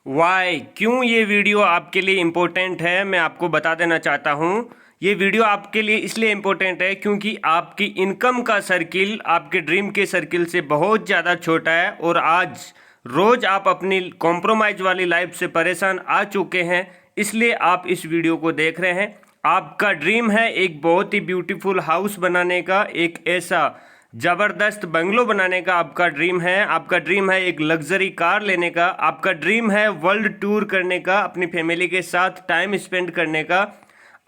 Y क्यों ये video आपके लिए इम्पोर्टेंट है, मैं आपको बता देना चाहता हूँ। ये वीडियो आपके लिए इसलिए इम्पोर्टेंट है क्योंकि आपकी इनकम का सर्किल आपके ड्रीम के सर्किल से बहुत ज़्यादा छोटा है और आज रोज़ आप अपनी कॉम्प्रोमाइज़ वाली लाइफ से परेशान आ चुके हैं, इसलिए आप इस वीडियो को देख रहे हैं। आपका ड्रीम है एक बहुत ही ब्यूटीफुल हाउस बनाने का, एक ऐसा ज़बरदस्त बंगलो बनाने का आपका ड्रीम है। आपका ड्रीम है एक लग्जरी कार लेने का। आपका ड्रीम है वर्ल्ड टूर करने का, अपनी फैमिली के साथ टाइम स्पेंड करने का।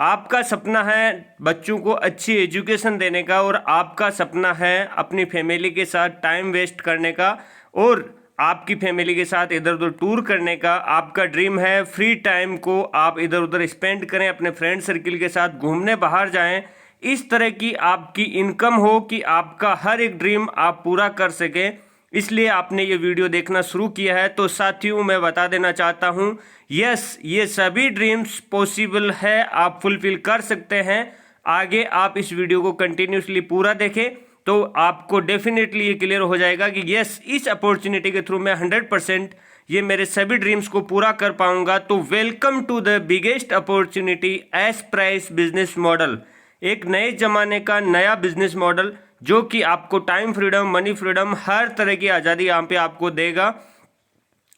आपका सपना है बच्चों को अच्छी एजुकेशन देने का और आपका सपना है अपनी फैमिली के साथ टाइम वेस्ट करने का और आपकी फैमिली के साथ इधर उधर टूर करने का। आपका ड्रीम है फ्री टाइम को आप इधर उधर स्पेंड करें, अपने फ्रेंड सर्किल के साथ घूमने बाहर जाएं। इस तरह की आपकी इनकम हो कि आपका हर एक ड्रीम आप पूरा कर सकें, इसलिए आपने ये वीडियो देखना शुरू किया है। तो साथियों, मैं बता देना चाहता हूँ, यस, ये सभी ड्रीम्स पॉसिबल है, आप फुलफिल कर सकते हैं। आगे आप इस वीडियो को कंटिन्यूसली पूरा देखें तो आपको डेफिनेटली ये क्लियर हो जाएगा कि यस, इस अपॉर्चुनिटी के थ्रू मैं 100% ये मेरे सभी ड्रीम्स को पूरा कर पाऊंगा। तो welcome to the biggest opportunity as price business model, एक नए ज़माने का नया बिजनेस मॉडल जो कि आपको टाइम फ्रीडम, मनी फ्रीडम, हर तरह की आज़ादी यहाँ पे आपको देगा।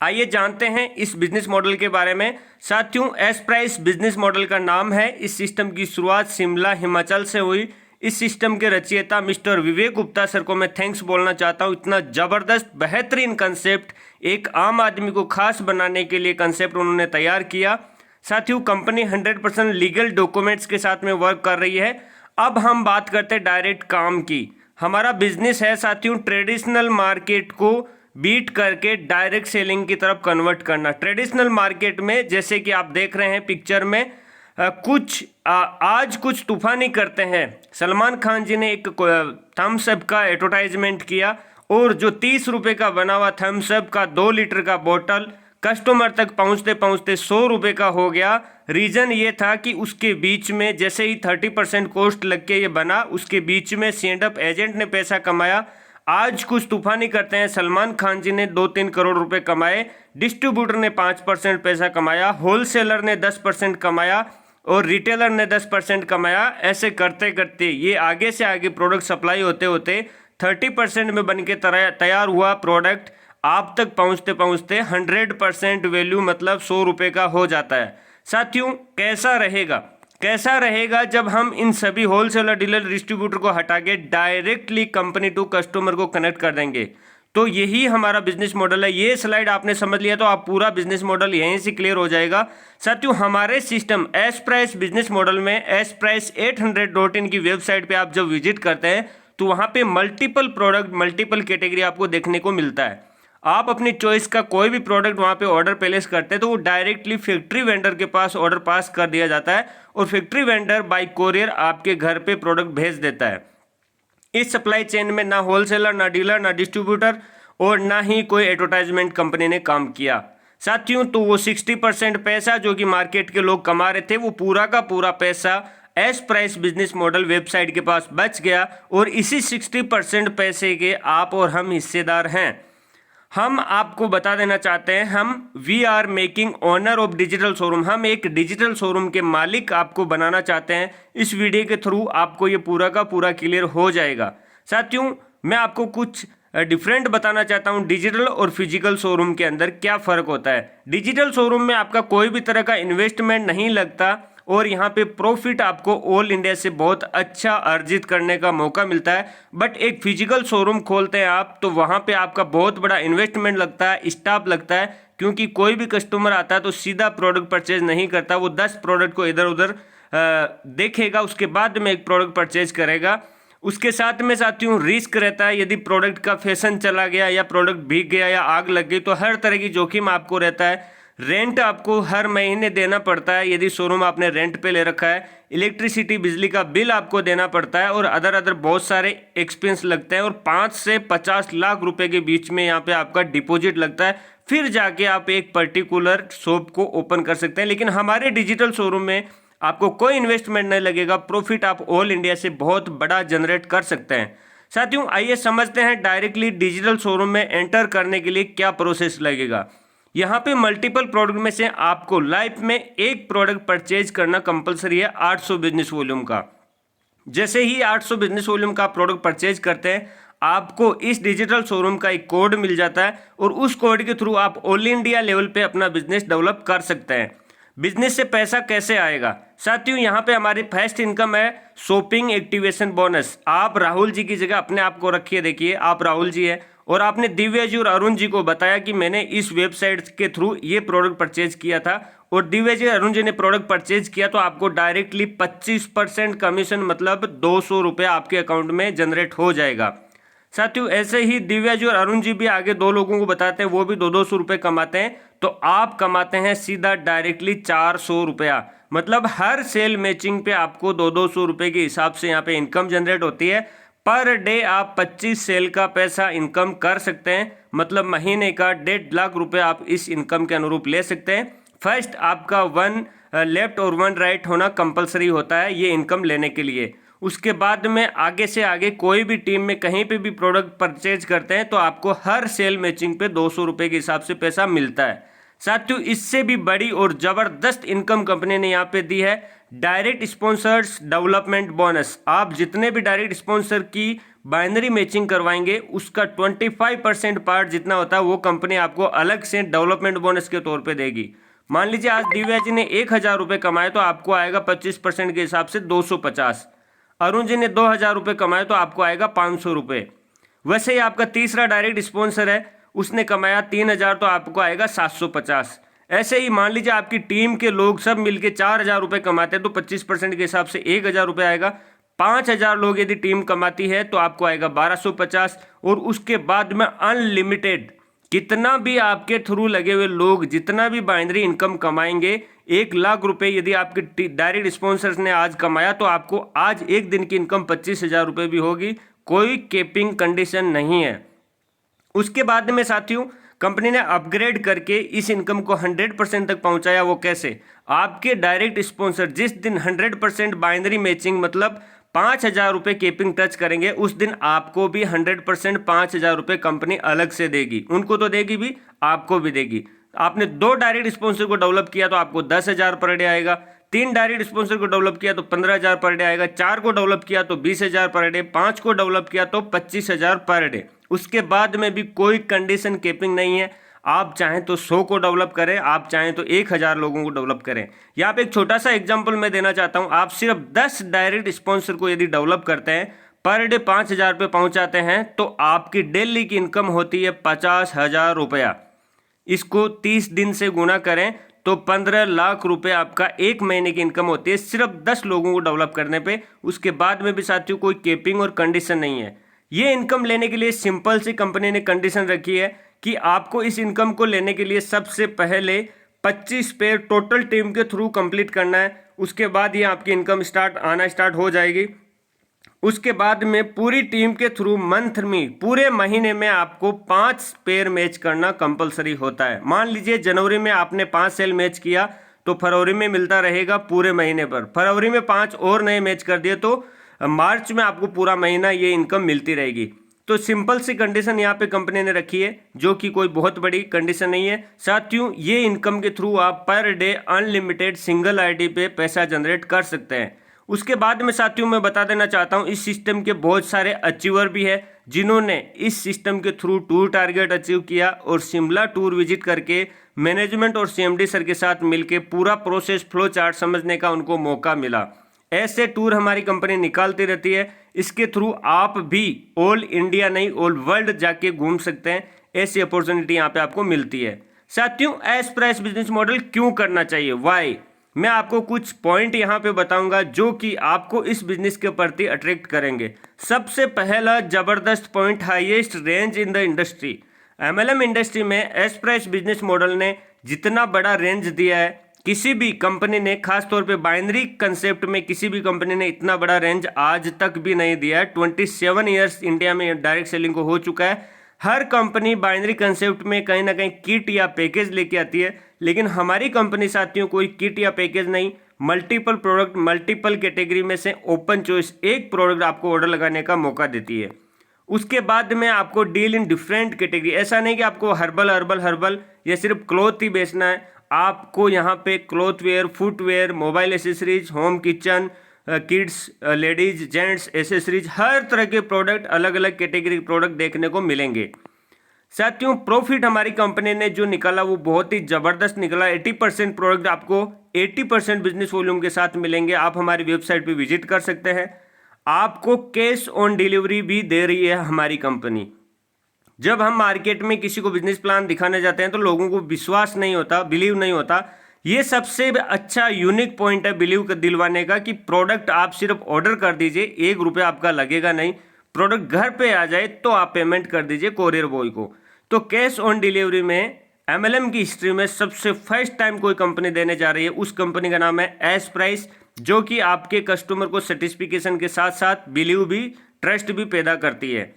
आइए जानते हैं इस बिजनेस मॉडल के बारे में। साथियों, एस प्राइस बिजनेस मॉडल का नाम है। इस सिस्टम की शुरुआत शिमला, हिमाचल से हुई। इस सिस्टम के रचयिता मिस्टर विवेक गुप्ता सर को मैं थैंक्स बोलना चाहता हूँ। इतना ज़बरदस्त बेहतरीन कंसेप्ट, एक आम आदमी को खास बनाने के लिए कंसेप्ट उन्होंने तैयार किया। साथियों, कंपनी 100% लीगल डॉक्यूमेंट्स के साथ में वर्क कर रही है। अब हम बात करते हैं डायरेक्ट काम की। हमारा बिजनेस है साथियों ट्रेडिशनल मार्केट को बीट करके डायरेक्ट सेलिंग की तरफ कन्वर्ट करना। ट्रेडिशनल मार्केट में जैसे कि आप देख रहे हैं पिक्चर में, आज कुछ तूफानी करते हैं। सलमान खान जी ने एक थम्स अप का एडवर्टाइजमेंट किया और जो 30 रुपये का बना हुआ थम्स अप का 2 लीटर का बोतल कस्टमर तक पहुंचते पहुंचते 100 रुपये का हो गया। रीज़न ये था कि उसके बीच में जैसे ही 30% कॉस्ट लग के ये बना, उसके बीच में स्टैंड-अप एजेंट ने पैसा कमाया। आज कुछ तूफानी करते हैं, सलमान खान जी ने 2-3 करोड़ रुपए कमाए, डिस्ट्रीब्यूटर ने 5% पैसा कमाया, होलसेलर ने 10% कमाया और रिटेलर ने 10% कमाया। ऐसे करते करते ये आगे से आगे प्रोडक्ट सप्लाई होते होते 30% में बन के तैयार हुआ प्रोडक्ट आप तक पहुंचते पहुंचते 100% वैल्यू मतलब 100 रुपये का हो जाता है। साथियों, कैसा रहेगा जब हम इन सभी होलसेलर, डीलर, डिस्ट्रीब्यूटर को हटा के डायरेक्टली कंपनी टू कस्टमर को कनेक्ट कर देंगे। तो यही हमारा बिजनेस मॉडल है। ये स्लाइड आपने समझ लिया तो आप पूरा बिजनेस मॉडल यहीं से क्लियर हो जाएगा। साथियों, हमारे system S price business model में sprice800.in की वेबसाइट पे आप जब विजिट करते हैं तो वहाँ पे मल्टीपल प्रोडक्ट, मल्टीपल कैटेगरी आपको देखने को मिलता है। आप अपनी चॉइस का कोई भी प्रोडक्ट वहाँ पे ऑर्डर प्लेस करते हैं तो वो डायरेक्टली फैक्ट्री वेंडर के पास ऑर्डर पास कर दिया जाता है और फैक्ट्री वेंडर बाय कोरियर आपके घर पे प्रोडक्ट भेज देता है। इस सप्लाई चेन में ना होलसेलर, ना डीलर, ना डिस्ट्रीब्यूटर और ना ही कोई एडवर्टाइजमेंट कंपनी ने काम किया। साथियों, तो वो 60% पैसा जो कि मार्केट के लोग कमा रहे थे, वो पूरा का पूरा पैसा S price business model website के पास बच गया और इसी 60% पैसे के आप और हम हिस्सेदार हैं। हम आपको बता देना चाहते हैं, हम we are making owner of digital showroom, हम एक डिजिटल शोरूम के मालिक आपको बनाना चाहते हैं। इस वीडियो के थ्रू आपको ये पूरा का पूरा क्लियर हो जाएगा। साथियों, मैं आपको कुछ डिफरेंट बताना चाहता हूँ डिजिटल और फिजिकल शोरूम के अंदर क्या फ़र्क होता है। डिजिटल शोरूम में आपका कोई भी तरह का इन्वेस्टमेंट नहीं लगता और यहाँ पे प्रॉफिट आपको ऑल इंडिया से बहुत अच्छा अर्जित करने का मौका मिलता है। बट एक फिजिकल शोरूम खोलते हैं आप तो वहाँ पे आपका बहुत बड़ा इन्वेस्टमेंट लगता है, स्टाफ लगता है, क्योंकि कोई भी कस्टमर आता है तो सीधा प्रोडक्ट परचेज नहीं करता, वो 10 प्रोडक्ट को इधर उधर देखेगा, उसके बाद में एक प्रोडक्ट परचेज करेगा। उसके साथ में साथियों रिस्क रहता है, यदि प्रोडक्ट का फैशन चला गया या प्रोडक्ट भीग गया या आग लग गई तो हर तरह की जोखिम आपको रहता है। रेंट आपको हर महीने देना पड़ता है यदि शोरूम आपने रेंट पे ले रखा है। इलेक्ट्रिसिटी, बिजली का बिल आपको देना पड़ता है और अदर बहुत सारे एक्सपेंस लगते हैं और 5 से 50 लाख रुपए के बीच में यहाँ पे आपका डिपॉजिट लगता है। फिर जाके आप एक पर्टिकुलर शॉप को ओपन कर सकते हैं। लेकिन हमारे डिजिटल शोरूम में आपको कोई इन्वेस्टमेंट नहीं लगेगा, प्रॉफिट आप ऑल इंडिया से बहुत बड़ा जनरेट कर सकते हैं। साथियों, आइए समझते हैं डायरेक्टली डिजिटल शोरूम में एंटर करने के लिए क्या प्रोसेस लगेगा। यहाँ पे मल्टीपल प्रोडक्ट में से आपको लाइफ में एक प्रोडक्ट परचेज करना कंपलसरी है 800 बिजनेस वॉल्यूम का। जैसे ही 800 बिजनेस वॉल्यूम का प्रोडक्ट परचेज करते हैं, आपको इस डिजिटल शोरूम का एक कोड मिल जाता है और उस कोड के थ्रू आप ऑल इंडिया लेवल पे अपना बिजनेस डेवलप कर सकते हैं। बिजनेस से पैसा कैसे आएगा साथियों, यहाँ पे हमारी फर्स्ट इनकम है शॉपिंग एक्टिवेशन बोनस। आप राहुल जी की जगह अपने आप को रखिए, देखिए आप राहुल जी हैं और आपने दिव्या जी और अरुण जी को बताया कि मैंने इस वेबसाइट के थ्रू ये प्रोडक्ट परचेज किया था और दिव्या जी अरुण जी ने प्रोडक्ट परचेज किया, तो आपको डायरेक्टली 25% कमीशन मतलब 200 रुपये आपके अकाउंट में जनरेट हो जाएगा। साथियों ऐसे ही दिव्या जी और अरुण जी भी आगे 2 लोगों को बताते हैं, वो भी 200 रुपये कमाते हैं, तो आप कमाते हैं सीधा डायरेक्टली 400 रुपया। मतलब हर सेल मैचिंग पे आपको 200 रुपये के हिसाब से यहाँ पे इनकम जनरेट होती है। पर डे आप 25 सेल का पैसा इनकम कर सकते हैं, मतलब महीने का 1.5 लाख रुपये आप इस इनकम के अनुरूप ले सकते हैं। फर्स्ट आपका 1 लेफ्ट और 1 राइट होना कंपलसरी होता है ये इनकम लेने के लिए। उसके बाद में आगे से आगे कोई भी टीम में कहीं पे भी प्रोडक्ट परचेज करते हैं तो आपको हर सेल मैचिंग पे 200 रुपये के हिसाब से पैसा मिलता है। साथियों इससे भी बड़ी और ज़बरदस्त इनकम कंपनी ने यहाँ पे दी है डायरेक्ट स्पॉन्सर्स डेवलपमेंट बोनस। आप जितने भी डायरेक्ट स्पॉन्सर की बाइनरी मैचिंग करवाएंगे उसका 25% पार्ट जितना होता है वो कंपनी आपको अलग से डेवलपमेंट बोनस के तौर पे देगी। मान लीजिए आज दिव्या जी ने 1000 रुपये कमाए तो आपको आएगा 25% के हिसाब से 250। अरुण जी ने 2000 रुपये कमाए तो आपको आएगा 500 रुपये। वैसे ही आपका तीसरा डायरेक्ट स्पॉन्सर है, उसने कमाया 3000 तो आपको आएगा 750। ऐसे ही मान लीजिए आपकी टीम के लोग सब मिलके 4000 रुपये कमाते हैं तो 25% के हिसाब से 1000 रुपये आएगा। 5000 लोग यदि टीम कमाती है तो आपको आएगा 1250। और उसके बाद में अनलिमिटेड कितना भी आपके थ्रू लगे हुए लोग जितना भी बाइनरी इनकम कमाएंगे, 1 लाख रुपए यदि आपके डायरेक्ट स्पॉन्सर्स ने आज कमाया तो आपको आज एक दिन की इनकम 25,000 रुपये भी होगी, कोई केपिंग कंडीशन नहीं है। उसके बाद में साथियों कंपनी ने अपग्रेड करके इस इनकम को 100% तक पहुंचाया। वो कैसे? आपके डायरेक्ट स्पॉन्सर जिस दिन 100% बाइनरी मैचिंग मतलब 5000 रुपये केपिंग टच करेंगे उस दिन आपको भी 100% 5000 रुपये कंपनी अलग से देगी। उनको तो देगी भी, आपको भी देगी। आपने 2 डायरेक्ट स्पॉन्सर को डेवलप किया तो आपको 10,000 पर डे आएगा। 3 डायरेक्ट स्पॉन्सर को डेवलप किया तो 15,000 पर डे आएगा। 4 को डेवलप किया तो 20,000 पर डे। 5 को डेवलप किया तो 25,000 पर डे। उसके बाद में भी कोई कंडीशन केपिंग नहीं है। आप चाहें तो 100 को डेवलप करें, आप चाहें तो 1000 लोगों को डेवलप करें। यहाँ पे एक छोटा सा एग्जांपल मैं देना चाहता हूँ। आप सिर्फ 10 डायरेक्ट स्पॉन्सर को यदि डेवलप करते हैं, पर डे 5000 पे पहुँचाते हैं तो आपकी डेली की इनकम होती है 50,000 रुपया। इसको 30 दिन से गुना करें तो 15 लाख रुपए आपका एक महीने की इनकम होती है सिर्फ 10 लोगों को डेवलप करने पे। उसके बाद में भी साथियों कोई केपिंग और कंडीशन नहीं है। ये इनकम लेने के लिए सिंपल सी कंपनी ने कंडीशन रखी है कि आपको इस इनकम को लेने के लिए सबसे पहले 25 पेयर टोटल टीम के थ्रू कंप्लीट करना है। उसके बाद ये आपकी इनकम आना स्टार्ट हो जाएगी। उसके बाद में पूरी टीम के थ्रू मंथ में पूरे महीने में आपको 5 पेयर मैच करना कंपलसरी होता है। मान लीजिए जनवरी में आपने 5 सेल मैच किया तो फरवरी में मिलता रहेगा पूरे महीने पर। फरवरी में 5 और नए मैच कर दिए तो मार्च में आपको पूरा महीना ये इनकम मिलती रहेगी। तो सिंपल सी कंडीशन यहाँ पे कंपनी ने रखी है जो कि कोई बहुत बड़ी कंडीशन नहीं है। साथियों ये इनकम के थ्रू आप per day unlimited single ID पे पैसा जनरेट कर सकते हैं। उसके बाद में साथियों मैं बता देना चाहता हूँ इस सिस्टम के बहुत सारे अचीवर भी है जिन्होंने इस सिस्टम के थ्रू टूर टारगेट अचीव किया और शिमला टूर विजिट करके मैनेजमेंट और सीएमडी सर के साथ मिलके पूरा प्रोसेस फ्लो चार्ट समझने का उनको मौका मिला। ऐसे टूर हमारी कंपनी निकालती रहती है। इसके थ्रू आप भी ऑल इंडिया नहीं ऑल वर्ल्ड जाके घूम सकते हैं। ऐसी अपॉर्चुनिटी यहाँ पे आपको मिलती है। साथियों एस प्राइस बिजनेस मॉडल क्यों करना चाहिए, वाई, मैं आपको कुछ पॉइंट यहाँ पे बताऊंगा जो कि आपको इस बिजनेस के प्रति अट्रैक्ट करेंगे। सबसे पहला जबरदस्त point, highest range in the industry. MLM industry में एस प्राइस बिजनेस मॉडल ने जितना बड़ा रेंज दिया है किसी भी कंपनी ने, खासतौर पे बाइनरी कंसेप्ट में किसी भी कंपनी ने इतना बड़ा रेंज आज तक भी नहीं दिया है। 27 ईयर्स इंडिया में डायरेक्ट सेलिंग को हो चुका है। हर कंपनी बाइनरी कंसेप्ट में कहीं ना कहीं किट या पैकेज लेके आती है, लेकिन हमारी कंपनी साथियों कोई किट या पैकेज नहीं, मल्टीपल प्रोडक्ट मल्टीपल कैटेगरी में से ओपन चॉइस एक प्रोडक्ट आपको ऑर्डर लगाने का मौका देती है। उसके बाद में आपको डील इन डिफरेंट कैटेगरी, ऐसा नहीं कि आपको हर्बल या सिर्फ क्लॉथ ही बेचना है, आपको यहाँ पे cloth wear, footwear, mobile accessories, home kitchen, kids, ladies, gents accessories, हर तरह के प्रोडक्ट, अलग अलग कैटेगरी के प्रोडक्ट देखने को मिलेंगे। साथियों प्रॉफिट हमारी कंपनी ने जो निकाला वो बहुत ही ज़बरदस्त निकला। 80% प्रोडक्ट आपको 80% बिजनेस वॉल्यूम के साथ मिलेंगे। आप हमारी वेबसाइट पे विजिट कर सकते हैं। आपको कैश ऑन डिलीवरी भी दे रही है हमारी कंपनी। जब हम मार्केट में किसी को बिजनेस प्लान दिखाने जाते हैं तो लोगों को विश्वास नहीं होता, बिलीव नहीं होता। ये सबसे अच्छा यूनिक पॉइंट है बिलीव दिलवाने का कि प्रोडक्ट आप सिर्फ ऑर्डर कर दीजिए, 1 रुपया आपका लगेगा नहीं, प्रोडक्ट घर पे आ जाए तो आप पेमेंट कर दीजिए कोरियर बॉय को। तो कैश ऑन डिलीवरी में MLM की हिस्ट्री में सबसे फर्स्ट टाइम कोई कंपनी देने जा रही है। उस कंपनी का नाम है एस प्राइस, जो कि आपके कस्टमर को सेटिस्फिकेशन के साथ साथ बिलीव भी, ट्रस्ट भी पैदा करती है।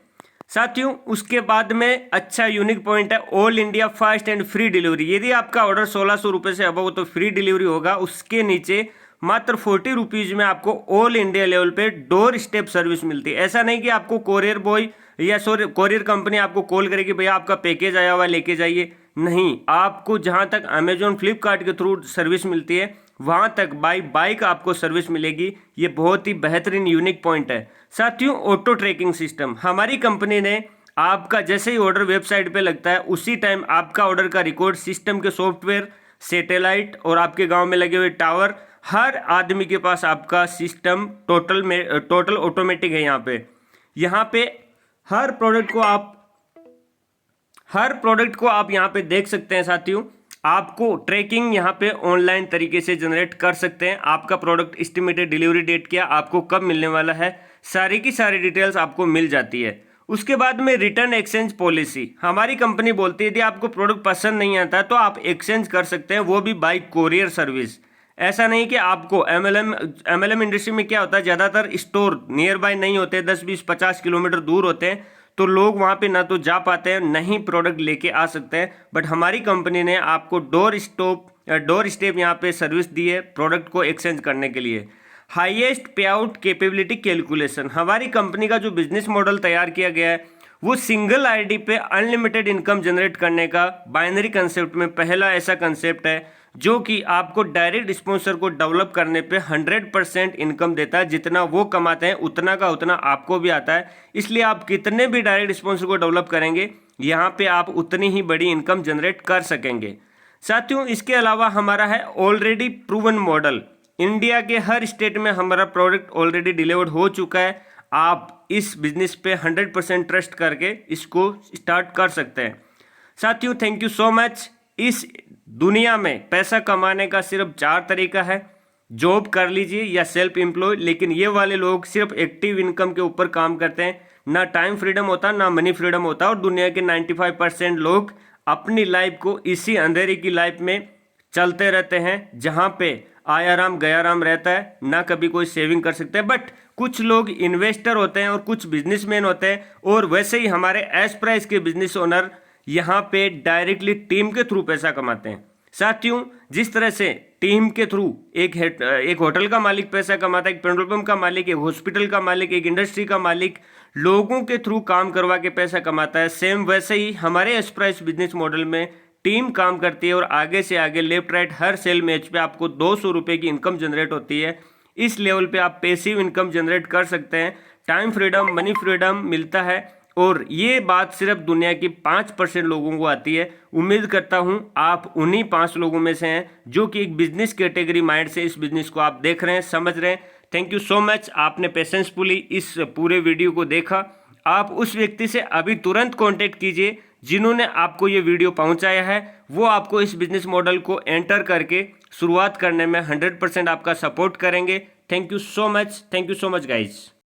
साथियों उसके बाद में अच्छा यूनिक पॉइंट है all India fast and free delivery. यदि आपका ऑर्डर 1600 रुपये से अबव तो फ्री डिलीवरी होगा। उसके नीचे मात्र 40 रुपीज़ में आपको ऑल इंडिया लेवल पे डोर स्टेप सर्विस मिलती है। ऐसा नहीं कि आपको कोरियर बॉय या कोरियर कंपनी आपको कॉल करेगी भैया आपका पैकेज आया हुआ लेके जाइए, नहीं, आपको जहां तक अमेजोन फ्लिपकार्ट के थ्रू सर्विस मिलती है वहां तक बाई बाइक आपको सर्विस मिलेगी। ये बहुत ही बेहतरीन यूनिक पॉइंट है। साथियों ऑटो ट्रैकिंग सिस्टम, हमारी कंपनी ने आपका जैसे ही ऑर्डर वेबसाइट पे लगता है उसी टाइम आपका ऑर्डर का रिकॉर्ड सिस्टम के सॉफ्टवेयर, सैटेलाइट और आपके गांव में लगे हुए टावर, हर आदमी के पास आपका सिस्टम टोटल ऑटोमेटिक है। यहाँ पे हर प्रोडक्ट को आप यहाँ पे देख सकते हैं। साथियों आपको ट्रैकिंग यहाँ पे ऑनलाइन तरीके से जनरेट कर सकते हैं। आपका प्रोडक्ट एस्टिमेटेड डिलीवरी डेट क्या, आपको कब मिलने वाला है, सारी की सारी डिटेल्स आपको मिल जाती है। उसके बाद में रिटर्न एक्सचेंज पॉलिसी, हमारी कंपनी बोलती है यदि आपको प्रोडक्ट पसंद नहीं आता तो आप एक्सचेंज कर सकते हैं, वो भी बाय कोरियर सर्विस। ऐसा नहीं कि आपको MLM इंडस्ट्री में क्या होता है, ज़्यादातर स्टोर नियर बाय नहीं होते, 10, 20, 50 किलोमीटर दूर होते हैं, तो लोग वहाँ पे ना तो जा पाते हैं, नहीं प्रोडक्ट लेके आ सकते हैं। बट हमारी कंपनी ने आपको डोर स्टेप यहाँ पे सर्विस दी है प्रोडक्ट को एक्सचेंज करने के लिए। हाईएस्ट पे आउट कैपेबिलिटी कैलकुलेशन, हमारी कंपनी का जो बिजनेस मॉडल तैयार किया गया है वो सिंगल आईडी पे अनलिमिटेड इनकम जनरेट करने का बाइनरी कंसेप्ट में पहला ऐसा कंसेप्ट है जो कि आपको डायरेक्ट स्पॉन्सर को डेवलप करने पे 100% इनकम देता है। जितना वो कमाते हैं उतना का उतना आपको भी आता है, इसलिए आप कितने भी डायरेक्ट स्पॉन्सर को डेवलप करेंगे यहाँ पे आप उतनी ही बड़ी इनकम जनरेट कर सकेंगे। साथियों इसके अलावा हमारा है ऑलरेडी प्रूवन मॉडल। इंडिया के हर स्टेट में हमारा प्रोडक्ट ऑलरेडी डिलीवर्ड हो चुका है। आप इस बिजनेस पे 100% ट्रस्ट करके इसको स्टार्ट कर सकते हैं। साथियों थैंक यू सो मच। इस दुनिया में पैसा कमाने का सिर्फ 4 तरीका है, जॉब कर लीजिए या सेल्फ एम्प्लॉय, लेकिन ये वाले लोग सिर्फ एक्टिव इनकम के ऊपर काम करते हैं, ना टाइम फ्रीडम होता ना मनी फ्रीडम होता। और दुनिया के 95% लोग अपनी लाइफ को इसी अंधेरे की लाइफ में चलते रहते हैं जहाँ पे आया राम गया राम रहता है, ना कभी कोई सेविंग कर सकते हैं। बट कुछ लोग इन्वेस्टर होते हैं और कुछ बिजनेसमैन होते हैं, और वैसे ही हमारे एस प्राइस के बिजनेस ओनर यहाँ पे डायरेक्टली टीम के थ्रू पैसा कमाते हैं। साथियों जिस तरह से टीम के थ्रू एक होटल का मालिक पैसा कमाता है, एक पेट्रोल पंप का मालिक, एक हॉस्पिटल का मालिक, एक इंडस्ट्री का मालिक लोगों के थ्रू काम करवा के पैसा कमाता है, सेम वैसे ही हमारे एस प्राइस बिजनेस मॉडल में टीम काम करती है और आगे से आगे लेफ्ट राइट हर सेल मैच पे आपको 200 रुपये की इनकम जनरेट होती है। इस लेवल पे आप पैसिव इनकम जनरेट कर सकते हैं, टाइम फ्रीडम, मनी फ्रीडम मिलता है, और ये बात सिर्फ दुनिया की 5% लोगों को आती है। उम्मीद करता हूँ आप उन्हीं 5 लोगों में से हैं जो कि एक बिजनेस कैटेगरी माइंड से इस बिजनेस को आप देख रहे हैं, समझ रहे हैं। थैंक यू सो मच, आपने पेशेंसफुली इस पूरे वीडियो को देखा। आप उस व्यक्ति से अभी तुरंत कांटेक्ट कीजिए जिन्होंने आपको ये वीडियो पहुंचाया है, वो आपको इस बिजनेस मॉडल को एंटर करके शुरुआत करने में 100% आपका सपोर्ट करेंगे। Thank you so much guys.